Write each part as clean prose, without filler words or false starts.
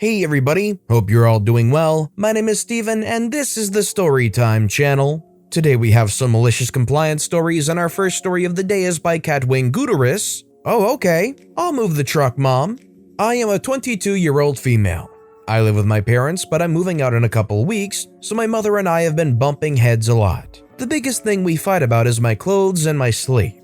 Hey everybody, hope you're all doing well. My name is Steven and this is the Storytime channel. Today we have some malicious compliance stories and our first story of the day is by Catwing Guterres. Oh okay, I'll move the truck, Mom. I am a 22-year-old female. I live with my parents, but I'm moving out in a couple weeks, so my mother and I have been bumping heads a lot. The biggest thing we fight about is my clothes and my sleep.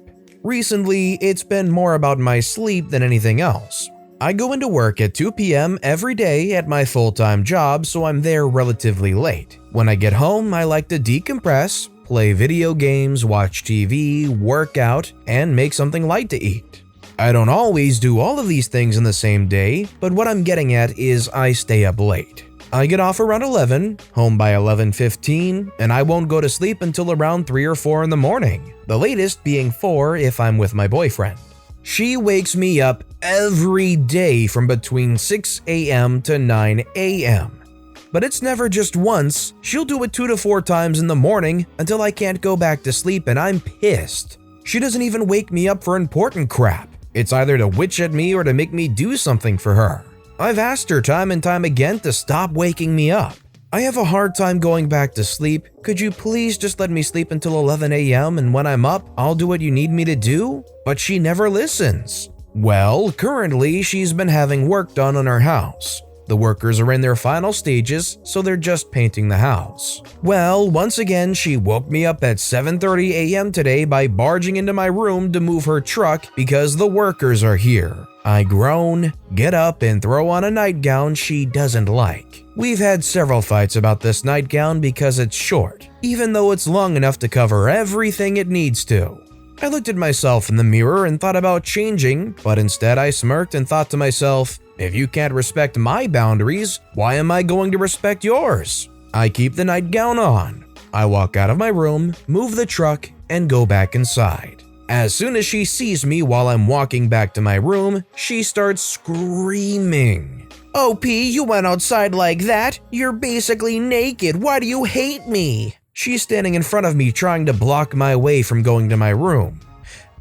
Recently, it's been more about my sleep than anything else. I go into work at 2 p.m. every day at my full-time job, so I'm there relatively late. When I get home, I like to decompress, play video games, watch TV, work out, and make something light to eat. I don't always do all of these things in the same day, but what I'm getting at is I stay up late. I get off around 11, home by 11:15, and I won't go to sleep until around 3 or 4 in the morning, the latest being 4 if I'm with my boyfriend. She wakes me up every day from between 6 a.m. to 9 a.m. But it's never just once, she'll do it 2 to 4 times in the morning until I can't go back to sleep and I'm pissed. She doesn't even wake me up for important crap. It's either to witch at me or to make me do something for her. I've asked her time and time again to stop waking me up. I have a hard time going back to sleep. Could you please just let me sleep until 11 a.m. and when I'm up, I'll do what you need me to do? But she never listens. Well, currently she's been having work done on her house. The workers are in their final stages, so they're just painting the house. Well, once again, she woke me up at 7:30 a.m. today by barging into my room to move her truck because the workers are here. I groan, get up, and throw on a nightgown she doesn't like. We've had several fights about this nightgown because it's short, even though it's long enough to cover everything it needs to. I looked at myself in the mirror and thought about changing, but instead I smirked and thought to myself, if you can't respect my boundaries, why am I going to respect yours? I keep the nightgown on. I walk out of my room, move the truck, and go back inside. As soon as she sees me while I'm walking back to my room, she starts screaming. OP, you went outside like that? You're basically naked. Why do you hate me? She's standing in front of me trying to block my way from going to my room.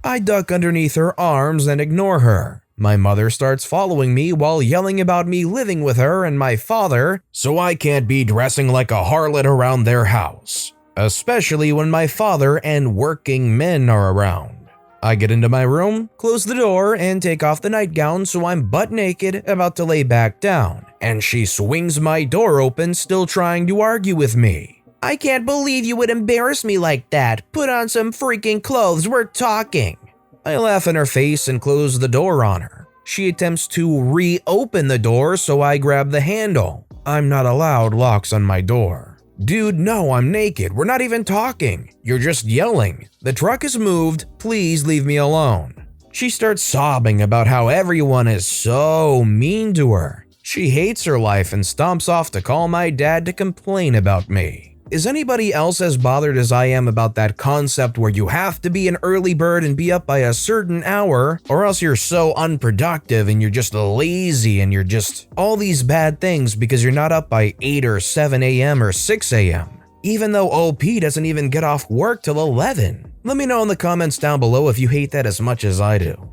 I duck underneath her arms and ignore her. My mother starts following me while yelling about me living with her and my father, so I can't be dressing like a harlot around their house, especially when my father and working men are around. I get into my room, close the door, and take off the nightgown so I'm butt naked about to lay back down, and she swings my door open still trying to argue with me. I can't believe you would embarrass me like that. Put on some freaking clothes, we're talking. I laugh in her face and close the door on her. She attempts to reopen the door, so I grab the handle. I'm not allowed locks on my door. Dude, no, I'm naked. We're not even talking. You're just yelling. The truck is moved. Please leave me alone. She starts sobbing about how everyone is so mean to her. She hates her life and stomps off to call my dad to complain about me. Is anybody else as bothered as I am about that concept where you have to be an early bird and be up by a certain hour, or else you're so unproductive and you're just lazy and you're just all these bad things because you're not up by 8 or 7 a.m. or 6 a.m. even though OP doesn't even get off work till 11. Let me know in the comments down below if you hate that as much as I do.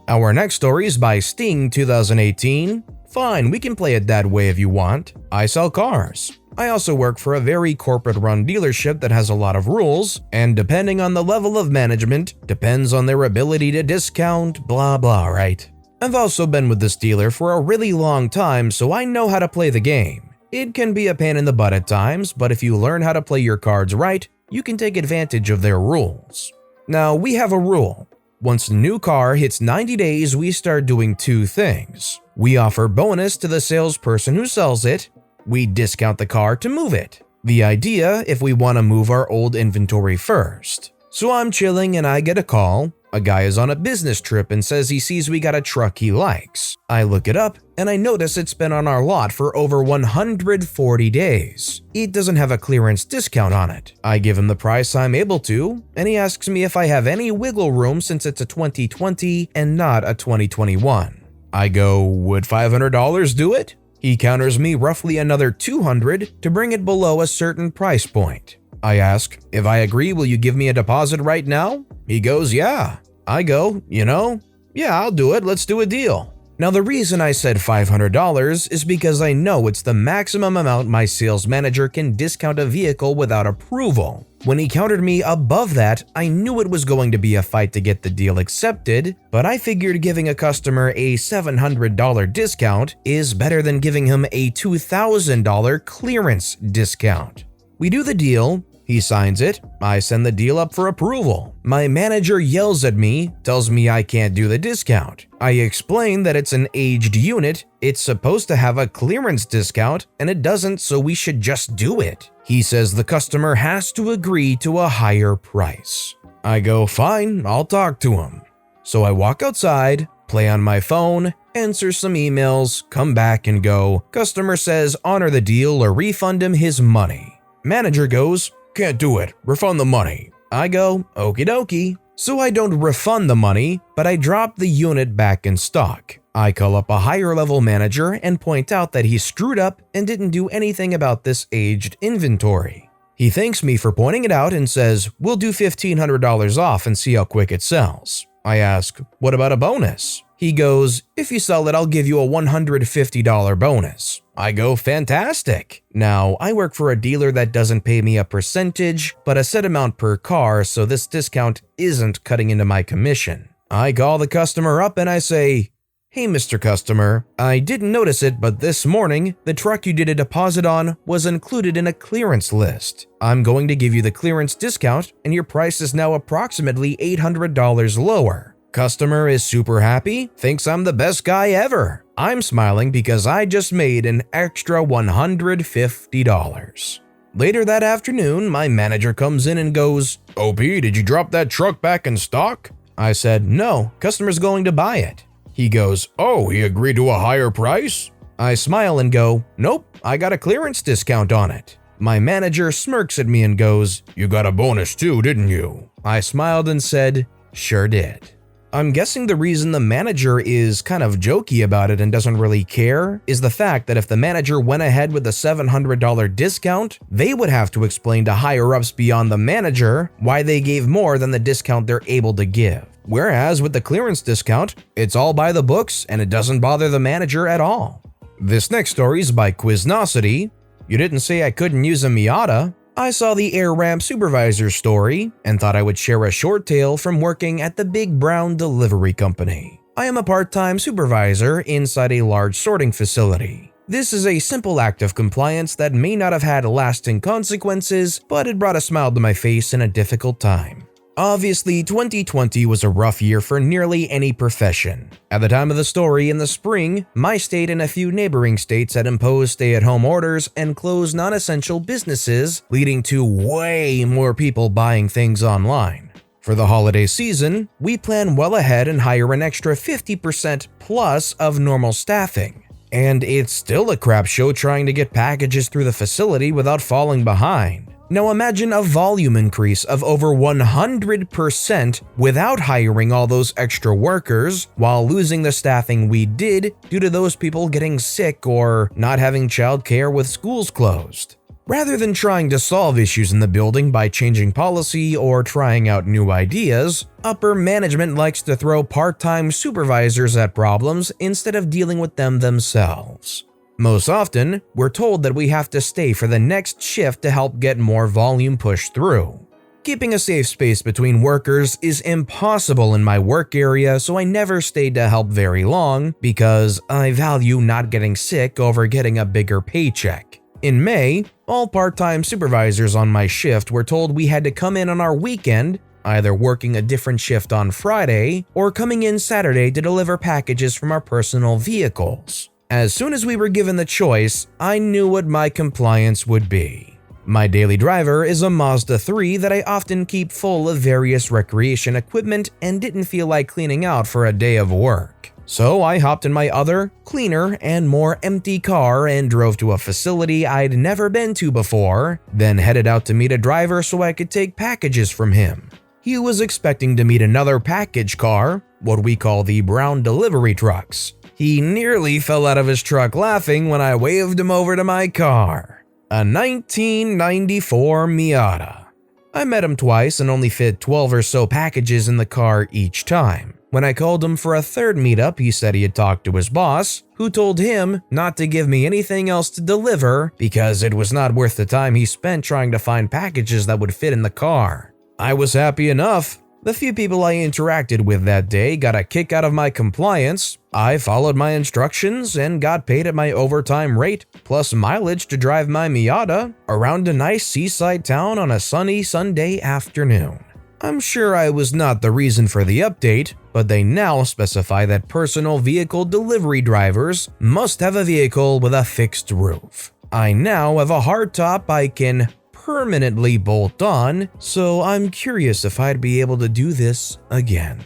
Our next story is by Sting 2018. Fine, we can play it that way if you want. I sell cars. I also work for a very corporate-run dealership that has a lot of rules, and depending on the level of management, depends on their ability to discount, blah blah, right? I've also been with this dealer for a really long time, so I know how to play the game. It can be a pain in the butt at times, but if you learn how to play your cards right, you can take advantage of their rules. Now, we have a rule. Once a new car hits 90 days, we start doing 2 things. We offer bonus to the salesperson who sells it. We discount the car to move it. The idea if we want to move our old inventory first. So I'm chilling and I get a call. A guy is on a business trip and says he sees we got a truck he likes. I look it up and I notice it's been on our lot for over 140 days. It doesn't have a clearance discount on it. I give him the price I'm able to, and he asks me if I have any wiggle room since it's a 2020 and not a 2021. I go, would $500 do it? He counters me roughly another $200 to bring it below a certain price point. I ask, if I agree, will you give me a deposit right now? He goes, yeah. I go, yeah, I'll do it. Let's do a deal. Now the reason I said $500 is because I know it's the maximum amount my sales manager can discount a vehicle without approval. When he countered me above that, I knew it was going to be a fight to get the deal accepted, but I figured giving a customer a $700 discount is better than giving him a $2,000 clearance discount. We do the deal. He signs it, I send the deal up for approval. My manager yells at me, tells me I can't do the discount. I explain that it's an aged unit, it's supposed to have a clearance discount, and it doesn't, so we should just do it. He says the customer has to agree to a higher price. I go, fine, I'll talk to him. So I walk outside, play on my phone, answer some emails, come back and go, customer says honor the deal or refund him his money. Manager goes, can't do it, refund the money. I go, okie dokie. So I don't refund the money, but I drop the unit back in stock. I call up a higher level manager and point out that he screwed up and didn't do anything about this aged inventory. He thanks me for pointing it out and says, we'll do $1,500 off and see how quick it sells. I ask, what about a bonus? He goes, if you sell it, I'll give you a $150 bonus. I go, fantastic. Now, I work for a dealer that doesn't pay me a percentage, but a set amount per car, so this discount isn't cutting into my commission. I call the customer up and I say, hey, Mr. Customer, I didn't notice it, but this morning, the truck you did a deposit on was included in a clearance list. I'm going to give you the clearance discount, and your price is now approximately $800 lower. Customer is super happy, thinks I'm the best guy ever. I'm smiling because I just made an extra $150. Later that afternoon, my manager comes in and goes, OP, did you drop that truck back in stock? I said, no, customer's going to buy it. He goes, oh, he agreed to a higher price? I smile and go, nope, I got a clearance discount on it. My manager smirks at me and goes, you got a bonus too, didn't you? I smiled and said, sure did. I'm guessing the reason the manager is kind of jokey about it and doesn't really care is the fact that if the manager went ahead with the $700 discount, they would have to explain to higher-ups beyond the manager why they gave more than the discount they're able to give. Whereas with the clearance discount, it's all by the books and it doesn't bother the manager at all. This next story is by Quiznosity. You didn't say I couldn't use a Miata. I saw the air ramp supervisor story and thought I would share a short tale from working at the Big Brown Delivery Company. I am a part-time supervisor inside a large sorting facility. This is a simple act of compliance that may not have had lasting consequences, but it brought a smile to my face in a difficult time. Obviously, 2020 was a rough year for nearly any profession. At the time of the story in the spring, my state and a few neighboring states had imposed stay-at-home orders and closed non-essential businesses, leading to way more people buying things online. For the holiday season, we plan well ahead and hire an extra 50% plus of normal staffing. And it's still a crap show trying to get packages through the facility without falling behind. Now imagine a volume increase of over 100% without hiring all those extra workers while losing the staffing we did due to those people getting sick or not having childcare with schools closed. Rather than trying to solve issues in the building by changing policy or trying out new ideas, upper management likes to throw part-time supervisors at problems instead of dealing with them themselves. Most often, we're told that we have to stay for the next shift to help get more volume pushed through. Keeping a safe space between workers is impossible in my work area, so I never stayed to help very long because I value not getting sick over getting a bigger paycheck. In May, all part-time supervisors on my shift were told we had to come in on our weekend, either working a different shift on Friday or coming in Saturday to deliver packages from our personal vehicles. As soon as we were given the choice, I knew what my compliance would be. My daily driver is a Mazda 3 that I often keep full of various recreation equipment and didn't feel like cleaning out for a day of work. So I hopped in my other, cleaner, and more empty car and drove to a facility I'd never been to before, then headed out to meet a driver so I could take packages from him. He was expecting to meet another package car, what we call the brown delivery trucks. He nearly fell out of his truck laughing when I waved him over to my car. A 1994 Miata. I met him twice and only fit 12 or so packages in the car each time. When I called him for a third meetup, he said he had talked to his boss, who told him not to give me anything else to deliver because it was not worth the time he spent trying to find packages that would fit in the car. I was happy enough. The few people I interacted with that day got a kick out of my compliance. I followed my instructions and got paid at my overtime rate, plus mileage to drive my Miata around a nice seaside town on a sunny Sunday afternoon. I'm sure I was not the reason for the update, but they now specify that personal vehicle delivery drivers must have a vehicle with a fixed roof. I now have a hardtop I can permanently bolt on, so I'm curious if I'd be able to do this again.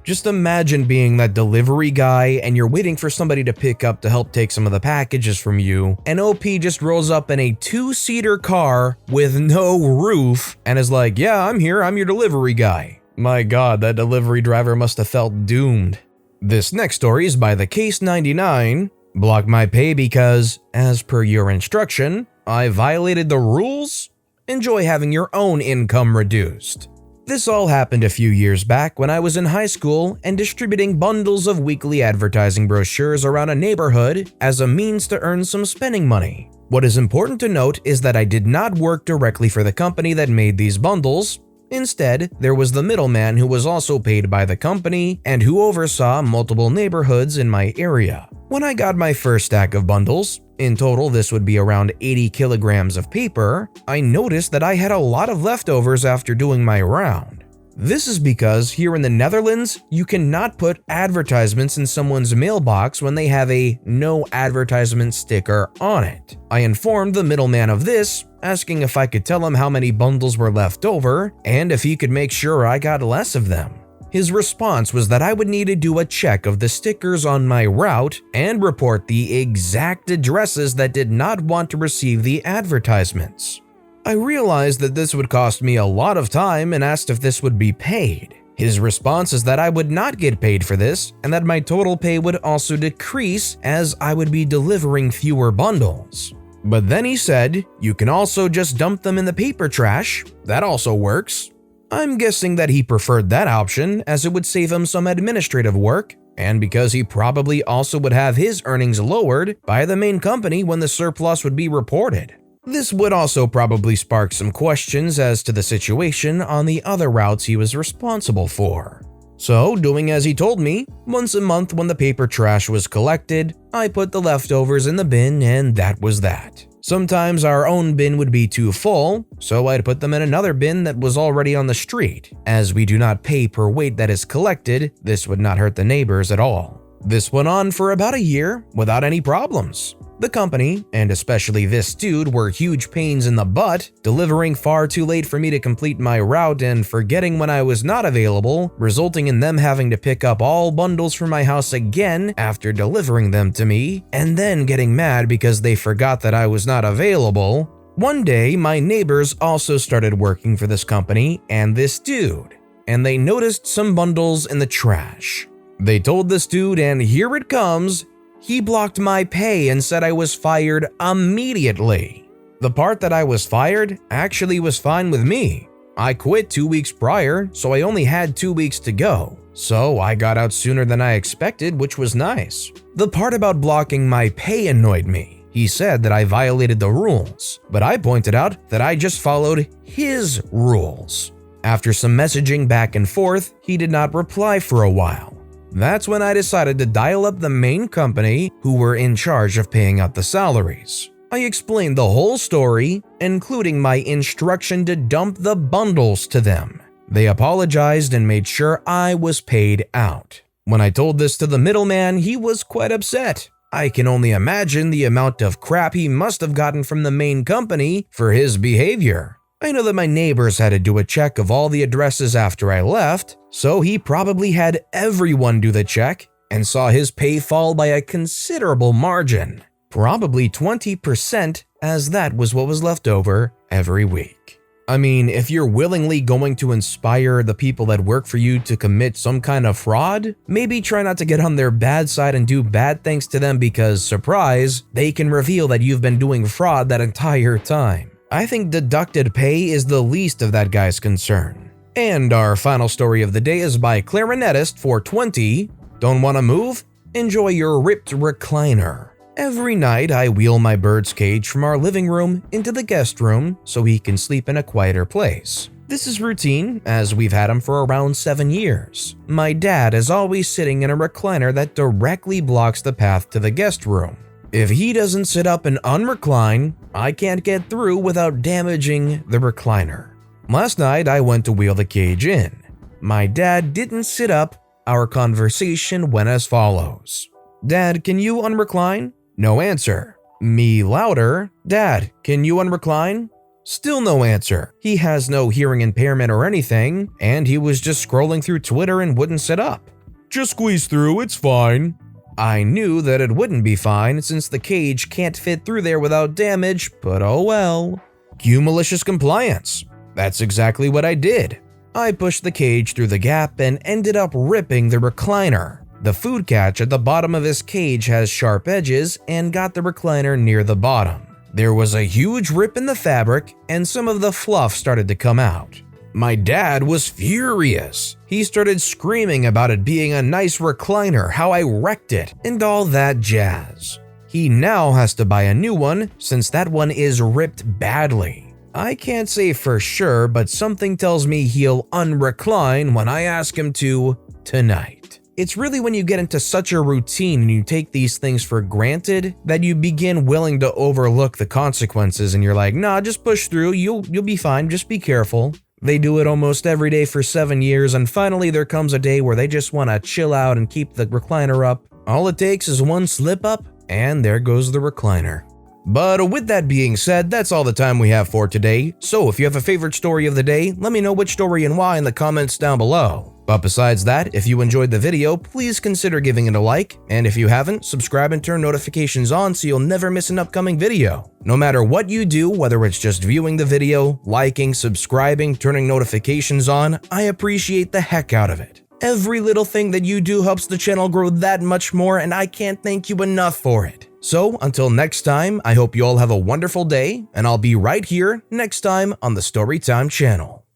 Just imagine being that delivery guy and you're waiting for somebody to pick up to help take some of the packages from you, and OP just rolls up in a two-seater car with no roof and is like, "Yeah, I'm here, I'm your delivery guy." My god, that delivery driver must have felt doomed. This next story is by the Case 99. Block my pay because, as per your instruction, I violated the rules? Enjoy having your own income reduced. This all happened a few years back when I was in high school and distributing bundles of weekly advertising brochures around a neighborhood as a means to earn some spending money. What is important to note is that I did not work directly for the company that made these bundles. Instead, there was the middleman who was also paid by the company and who oversaw multiple neighborhoods in my area. When I got my first stack of bundles, in total this would be around 80 kilograms of paper, I noticed that I had a lot of leftovers after doing my round. This is because here in the Netherlands, you cannot put advertisements in someone's mailbox when they have a no advertisement sticker on it. I informed the middleman of this, asking if I could tell him how many bundles were left over and if he could make sure I got less of them. His response was that I would need to do a check of the stickers on my route and report the exact addresses that did not want to receive the advertisements. I realized that this would cost me a lot of time and asked if this would be paid. His response is that I would not get paid for this and that my total pay would also decrease as I would be delivering fewer bundles. But then he said, "You can also just dump them in the paper trash. That also works." I'm guessing that he preferred that option as it would save him some administrative work, and because he probably also would have his earnings lowered by the main company when the surplus would be reported. This would also probably spark some questions as to the situation on the other routes he was responsible for. So, doing as he told me, once a month when the paper trash was collected, I put the leftovers in the bin and that was that. Sometimes our own bin would be too full, so I'd put them in another bin that was already on the street. As we do not pay per weight that is collected, this would not hurt the neighbors at all. This went on for about a year without any problems. The company, and especially this dude, were huge pains in the butt, delivering far too late for me to complete my route and forgetting when I was not available, resulting in them having to pick up all bundles from my house again after delivering them to me, and then getting mad because they forgot that I was not available. One day, my neighbors also started working for this company and this dude, and they noticed some bundles in the trash. They told this dude, and here it comes, he blocked my pay and said I was fired immediately. The part that I was fired actually was fine with me. I quit 2 weeks prior, so I only had 2 weeks to go. So I got out sooner than I expected, which was nice. The part about blocking my pay annoyed me. He said that I violated the rules, but I pointed out that I just followed his rules. After some messaging back and forth, he did not reply for a while. That's when I decided to dial up the main company who were in charge of paying out the salaries. I explained the whole story, including my instruction to dump the bundles to them. They apologized and made sure I was paid out. When I told this to the middleman, he was quite upset. I can only imagine the amount of crap he must have gotten from the main company for his behavior. I know that my neighbors had to do a check of all the addresses after I left, so he probably had everyone do the check and saw his pay fall by a considerable margin, probably 20%, as that was what was left over every week. I mean, if you're willingly going to inspire the people that work for you to commit some kind of fraud, maybe try not to get on their bad side and do bad things to them because, surprise, they can reveal that you've been doing fraud that entire time. I think deducted pay is the least of that guy's concern. And our final story of the day is by Clarinetist420. Don't want to move? Enjoy your ripped recliner. Every night I wheel my bird's cage from our living room into the guest room so he can sleep in a quieter place. This is routine, as we've had him for around 7 years. My dad is always sitting in a recliner that directly blocks the path to the guest room. If he doesn't sit up and unrecline, I can't get through without damaging the recliner. Last night I went to wheel the cage in. My dad didn't sit up. Our conversation went as follows. Dad, can you unrecline? No answer. Me louder. Dad, can you unrecline? Still no answer. He has no hearing impairment or anything, and he was just scrolling through Twitter and wouldn't sit up. Just squeeze through, it's fine. I knew that it wouldn't be fine since the cage can't fit through there without damage, but oh well. Cue malicious compliance. That's exactly what I did. I pushed the cage through the gap and ended up ripping the recliner. The food catch at the bottom of his cage has sharp edges and got the recliner near the bottom. There was a huge rip in the fabric and some of the fluff started to come out. My dad was furious. He started screaming about it being a nice recliner, how I wrecked it, and all that jazz. He now has to buy a new one since that one is ripped badly. I can't say for sure, but something tells me he'll unrecline when I ask him to tonight. It's really when you get into such a routine and you take these things for granted that you begin willing to overlook the consequences and you're like, nah, just push through, you'll be fine, just be careful. They do it almost every day for 7 years and finally there comes a day where they just want to chill out and keep the recliner up. All it takes is one slip up and there goes the recliner. But with that being said, that's all the time we have for today. So if you have a favorite story of the day, let me know which story and why in the comments down below. But besides that, if you enjoyed the video, please consider giving it a like, and if you haven't, subscribe and turn notifications on so you'll never miss an upcoming video. No matter what you do, whether it's just viewing the video, liking, subscribing, turning notifications on, I appreciate the heck out of it. Every little thing that you do helps the channel grow that much more, and I can't thank you enough for it. So until next time, I hope you all have a wonderful day, and I'll be right here next time on the Storytime channel.